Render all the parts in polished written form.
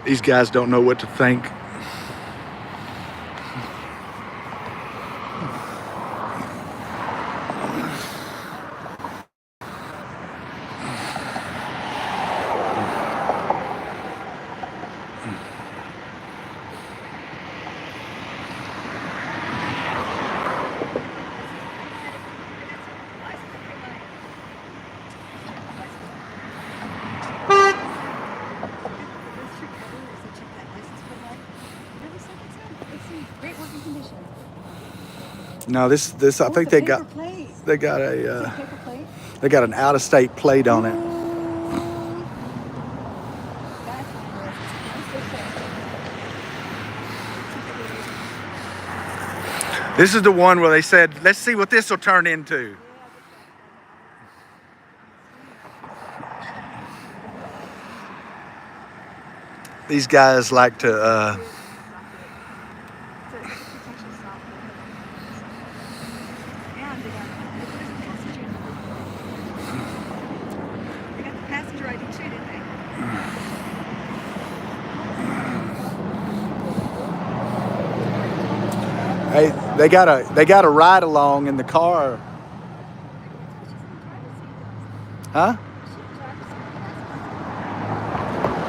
These guys don't know what to think. No, this I think they got an out-of-state plate on it. This is the one where they said, let's see what this will turn into. These guys like to hey, they got a ride along in the car. Huh?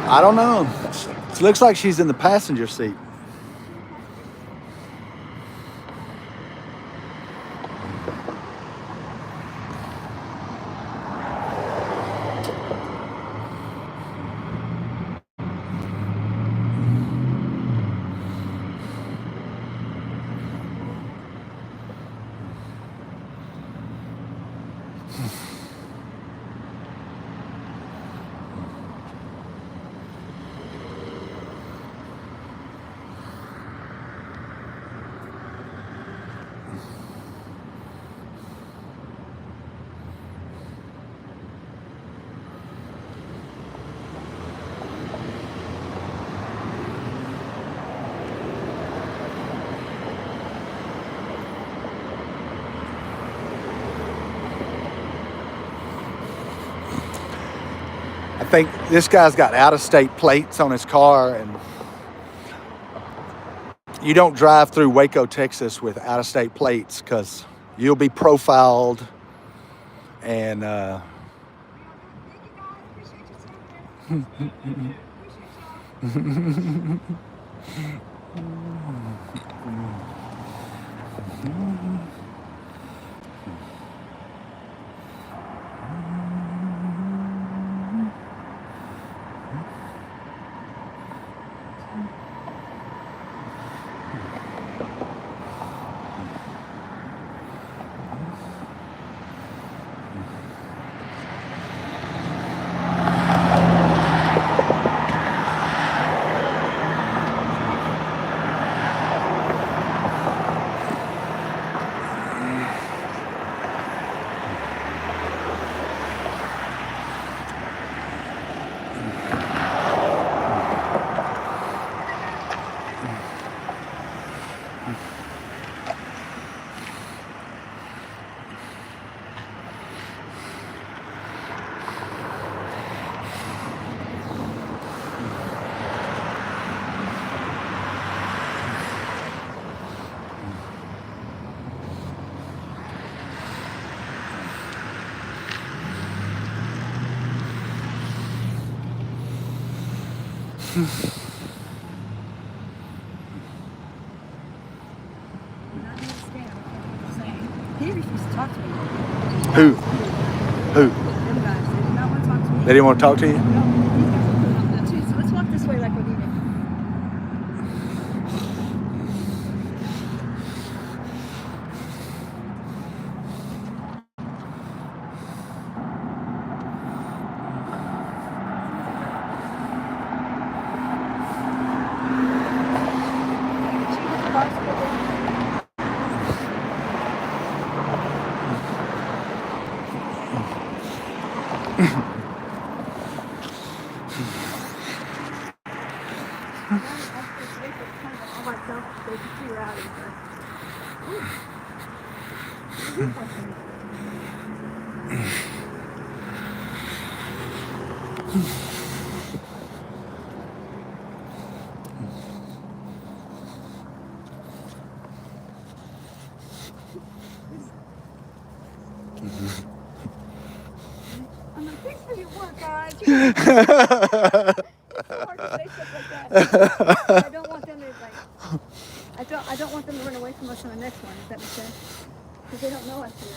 I don't know. It looks like she's in the passenger seat. I think this guy's got out-of-state plates on his car, and you don't drive through Waco, Texas with out-of-state plates because you'll be profiled and He refused to talk to me. Who? Who? Them guys, they did not want to talk to me. They didn't want to talk to you? No, these guys were putting up with that too. So let's walk this way like we're leaving. I'm like, thanks for your work, guys. It's so hard to say stuff like that. I don't want them to I don't want them to run away from us on the next one. Does that make sense? Because they don't know us here.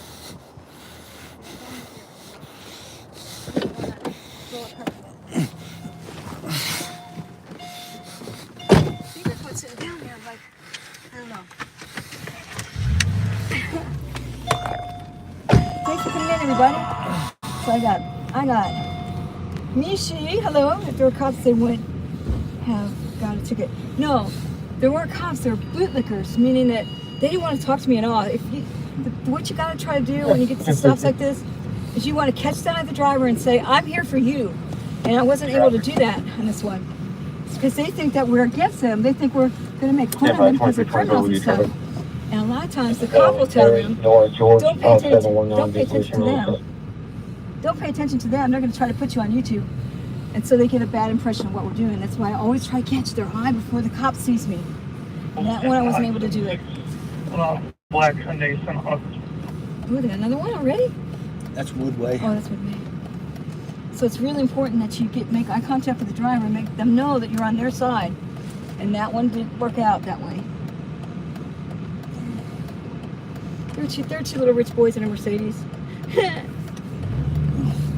Steven's what's sitting down there. Like, I don't know. Thanks for coming in, everybody. So I got Mishi, hello. If there were cops, they would have got a ticket. No, there weren't cops, they were bootlickers, meaning that they didn't want to talk to me at all. What you got to try to do when you get to stops like this is you want to catch down the driver and say, I'm here for you. And I wasn't able to do that on this one. It's because they think that we're against them. They think we're going to make fun of them because they're criminals and stuff. And a lot of times the cop will tell them, don't pay attention to them. Don't pay attention to them. They're going to try to put you on YouTube. And so they get a bad impression of what we're doing. That's why I always try to catch their eye before the cop sees me. And that one I wasn't able to do it. Black Sunday, Ooh, they got another one already? That's Woodway. Oh, that's Woodway. So it's really important that you make eye contact with the driver and make them know that you're on their side. And that one didn't work out that way. There are two little rich boys in a Mercedes.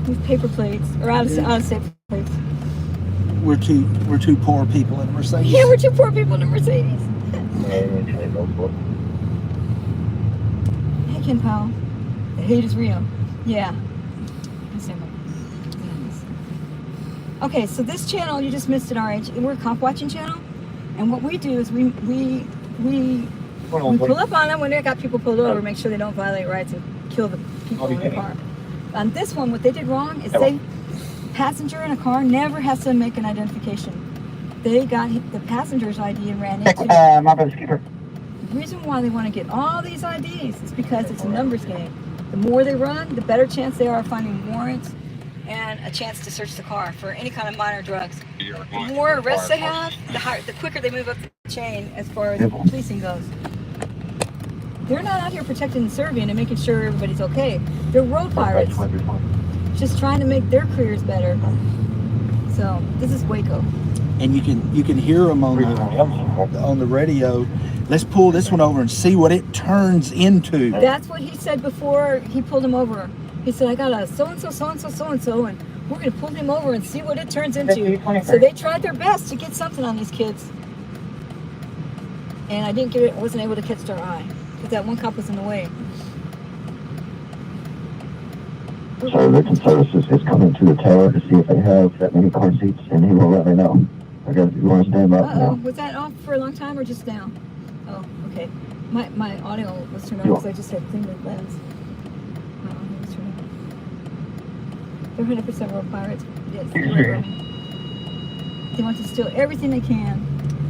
With paper plates, or out of state plates. We're two poor people in a Mercedes. Yeah, we're two poor people in a Mercedes. Hey, Ken Powell. The hate is real. Yeah. Okay, so this channel you just missed at RH. We're a cop watching channel, and what we do is we pull up on them when they got people pulled over, make sure they don't violate rights and kill the people in the car. On this one, what they did wrong is passenger in a car never has to make an identification. They got the passenger's ID and ran into it. The reason why they want to get all these IDs is because it's a numbers game. The more they run, the better chance they are of finding warrants and a chance to search the car for any kind of minor drugs. The more arrests they have, the quicker they move up the chain as far as policing goes. They're not out here protecting and serving and making sure everybody's okay. They're road pirates, just trying to make their careers better. So this is Waco. And you can hear them on the radio. Let's pull this one over and see what it turns into. That's what he said before he pulled him over. He said, I got a so-and-so, so-and-so, so-and-so, and we're going to pull him over and see what it turns into. So they tried their best to get something on these kids. And I wasn't able to catch their eye because that one cop was in the way. So Rickon Services is coming to the tower to see if they have that many car seats, and he will let me know. I got to stand by. Uh-oh, was that off for a long time or just now? Oh, okay. My audio was turned on because I just had cleaned the lens. My audio was turned on. They're 100% road pirates. Yes. They want to steal everything they can.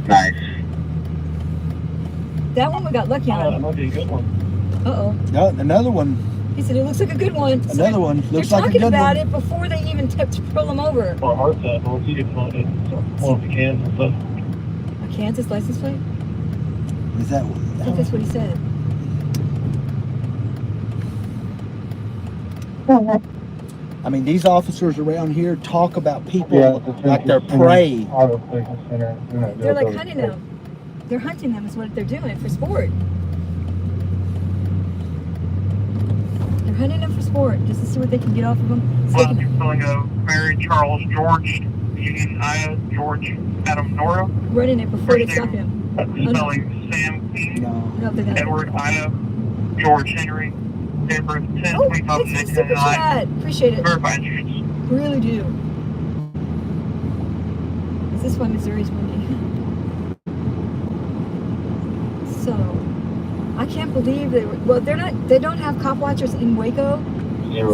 Nice. That one we got lucky on. That might be a good one. Uh-oh. No, another one. He said it looks like a good one. Another one looks like a good one. They're talking about it before they even pull them over. Or a hard set, or you can find it. One of the cans and stuff. A Kansas license plate? Is that? I think that's what he said. I mean, these officers around here talk about people it's like they're center, prey. Auto Station Center. They're like hunting them. They're hunting them is what they're doing for sport. They're hunting them for sport just to see what they can get off of them. So they can, Filling a Mary Charles George Union Aya George Adam Nora. running it before they stop him. Spelling Sam King No, they're not. Edward Aya George Henry. Date of birth 10 Oh, 25 thanks for the super 1999. chat. Appreciate it. Verified streets. Really do. Is this why Missouri's windy? So, I can't believe they were, well, they don't have cop watchers in Waco.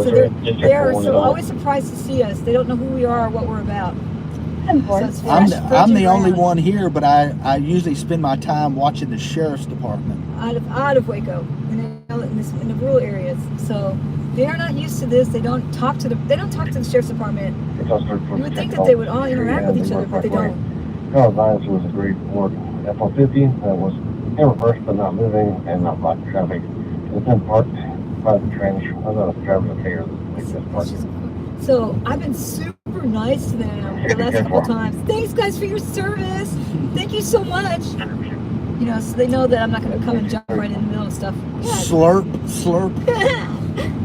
So they're so always surprised to see us. They don't know who we are or what we're about. So it's fresh, I'm the virgin only ground. one here, but I usually spend my time watching the sheriff's department. Out of Waco in the rural areas. So they are not used to this. They don't talk to the sheriff's department. You would think that they would all interact with each other, but they don't. Car violence was agreed for F-150 that was in reverse but not moving and not blocking traffic. It's been parked by the trench. I don't know if the driver's okay or the parked. So I've been super nice to them the last couple times. Thanks guys for your service. Thank you so much. You know, so they know that I'm not going to come and jump right in the middle of stuff. Yeah. Slurp.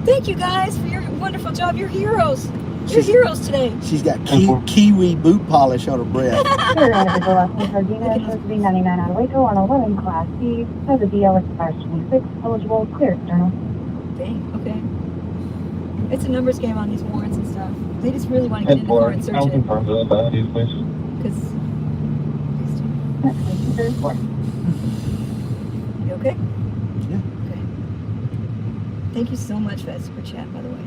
Thank you guys for your wonderful job. You're heroes. You're heroes today. She's got kiwi boot polish on her breath. Supposed to be 99 out of Waco on 11 Class C. Has a DL expires 26. Eligible. Clear external. Dang, okay. It's a numbers game on these warrants and stuff. They just really want to get in the car and search it. Because. You okay? Yeah. Okay. Thank you so much for that super chat, by the way.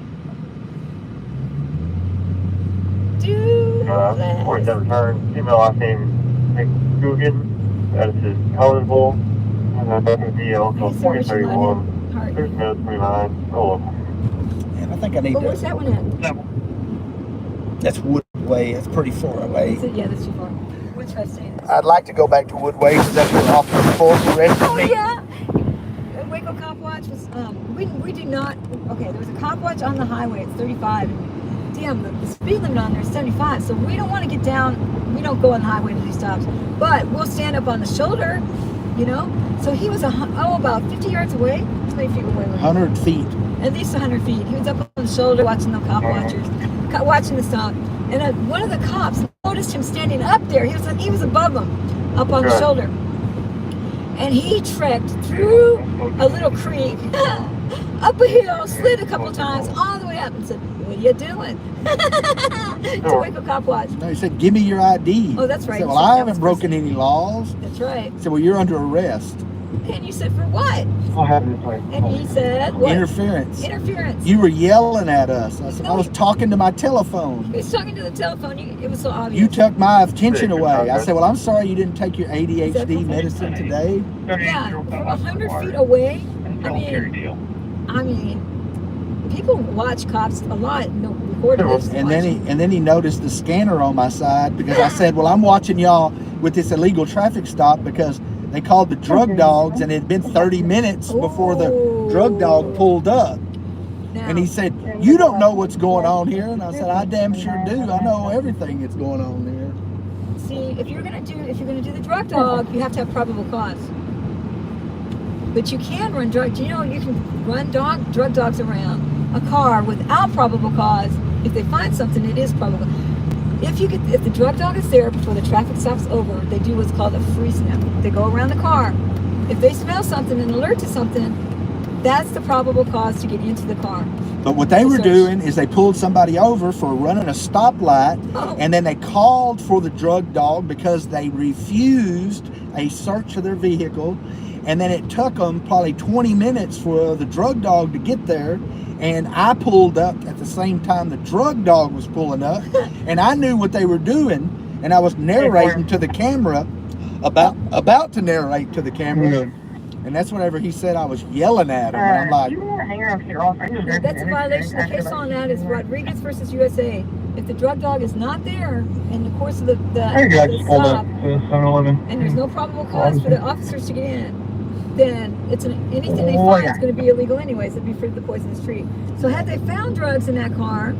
Or the return female last name McGugan. That is his eligible. And then back in the DL until 2031. 30 minutes, 29. Oh, And I think I need Oh, where's that one at? That's Woodway. That's pretty far away. Is it? Yeah, that's too far. Which I stay in? I'd like to go back to Woodway because that's where Officer Fulton arrested Oh me. yeah. Waco Cop Watch was we do not. Okay, there was a cop watch on the highway. It's 35. Damn, the speed limit on there is 75. So we don't want to get down. We don't go on the highway to do stops, but we'll stand up on the shoulder. You know. So he was about 50 yards away. How many feet away? 100 feet. At least 100 feet. He was up on the shoulder watching the cop watchers, watching the stop. And one of the cops noticed him standing up there. He was above them, up on the shoulder. And he trekked through a little creek, up a hill, slid a couple times, all the way up and said, "What are you doing?" To Waco Cop Watch. No, he said, "Give me your ID." Oh, that's right. I said, You "Well, said I that haven't was broken any laws." That's right. He said, "Well, you're under arrest." And you said, "For what?" what happened to And he said, "What?" Interference. Interference. You were yelling at us. I said, No, I was talking to my telephone. He was talking to the telephone. It was so obvious. You took my attention away. I said, well, I'm sorry you didn't take your ADHD medicine today. Yeah, from 100 feet away. I mean, people watch cops a lot. No, record this. And then he noticed the scanner on my side because I said, well, I'm watching y'all with this illegal traffic stop because they called the drug dogs and it had been 30 minutes before the drug dog pulled up. Now, And he said, you don't know what's going on here. And I said, I damn sure do. I know everything that's going on there. see, if you're gonna do the drug dog, you have to have probable cause. But you can run drugs. You know, you can run drug dogs around a car without probable cause. If they find something, it is probable. If the drug dog is there before the traffic stop's over, they do what's called a free sniff. They go around the car. If they smell something and alert to something, that's the probable cause to get into the car. But what they were doing is they pulled somebody over for running a stoplight, and then they called for the drug dog because they refused a search of their vehicle. And then it took them probably 20 minutes for the drug dog to get there. And I pulled up at the same time the drug dog was pulling up. And I knew what they were doing. And I was narrating to the camera, about to narrate to the camera. And that's whenever he said I was yelling at him. And I'm like, That's a violation. The case on that is Rodriguez versus USA. If the drug dog is not there in the course of the stop, and there's no probable cause for the officers to get in, then anything they find is going to be illegal anyways. It'd be for the poisonous tree. So had they found drugs in that car,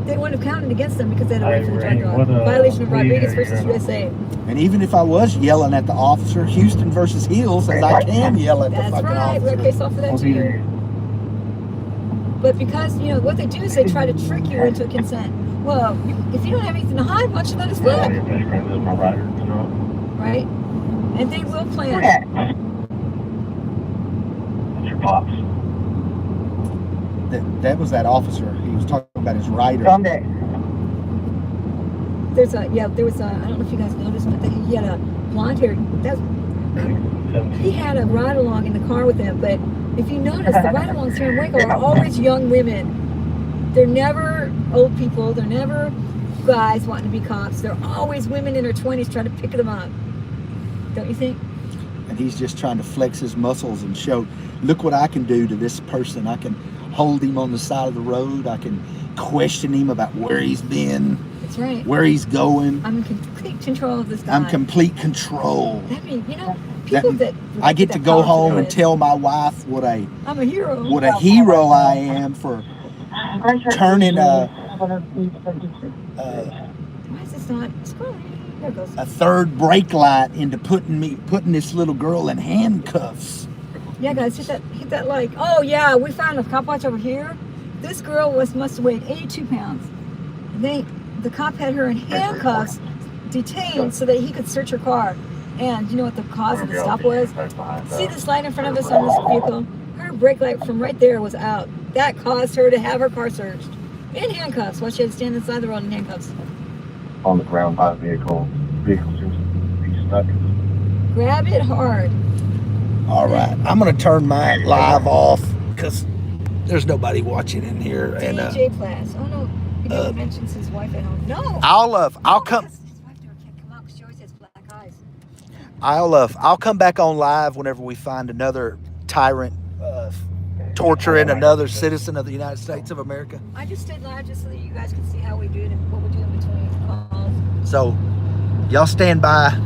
they wouldn't have counted against them because they had a right for the drug dog. What, Violation of please, Rodriguez you're versus gonna- USA. And even if I was yelling at the officer, Houston versus Hill says I can yell at the That's fucking right. We got a officer. case off for that We'll be too. there. But because, you know, what they do is they try to trick you into consent. Well, if you don't have anything to hide, why don't you let us Yeah, look? your best friend is my rider, you know? Right? And they will plan. It's your pops. That was that officer. He was talking about his rider. There was a, I don't know if you guys noticed, but he had a blonde hair. He had a ride along in the car with him, but if you notice, the ride alongs here in Waco are always young women. They're never old people. They're never guys wanting to be cops. They're always women in their 20s trying to pick them up. Don't you think? And he's just trying to flex his muscles and show, look what I can do to this person. I can hold him on the side of the road. I can question him about where he's been, That's right. where he's going. I'm in complete control of this guy. I'm complete control. I mean, you know, people that I get to that go powerful home and is, tell my wife what a I'm a hero. hero I am for turning Why is this not scrolling? There it goes. a third brake light into putting this little girl in handcuffs. Yeah, guys, hit that like. Oh yeah, we found a cop watch over here. This girl must have weighed 82 pounds. The cop had her in handcuffs, detained so that he could search her car. And you know what the cause of the stop was? See this light in front of us on this vehicle? Her brake light from right there was out. That caused her to have her car searched. In handcuffs, while she had to stand inside the road in handcuffs. On the ground by the vehicle. Vehicle seems to be stuck. Grab it hard. All right, I'm gonna turn my live off because there's nobody watching in here. And DJ class. Oh no, he never mentions his wife at home. No. I'll come. His wife never can't come out because she always has black eyes. I'll come back on live whenever we find another tyrant torturing another citizen of the United States of America. I just stayed live just so that you guys can see how we do it and what we do in between calls. So y'all stand by.